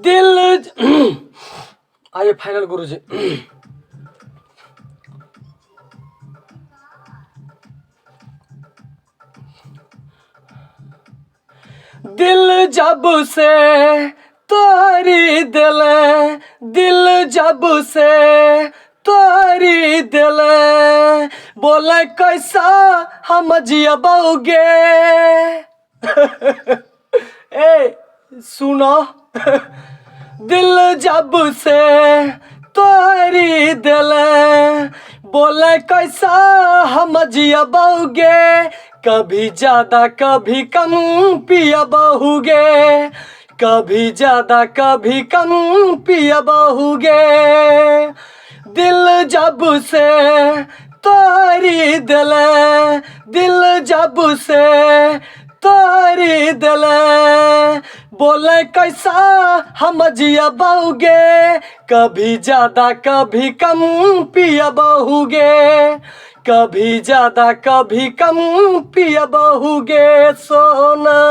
दिल आइए फाइनल गुरुजी। दिल जब से तोरी दिल, दिल जब से तोरी दिल, बोले कैसा हम जियबोगे। ए सुनो, दिल जब से तोरी दिल, बोले कैसा हम जियबोगे। कभी ज्यादा कभी कम पियबोगे, कभी ज्यादा कभी कम पियबोगे। दिल जब से तोरी दिल, दिल जब से तोरी दिल, बोले कैसा हम जियबोगे। कभी ज्यादा कभी कम पियबोगे, कभी ज्यादा कभी कम पियबोगे सोना।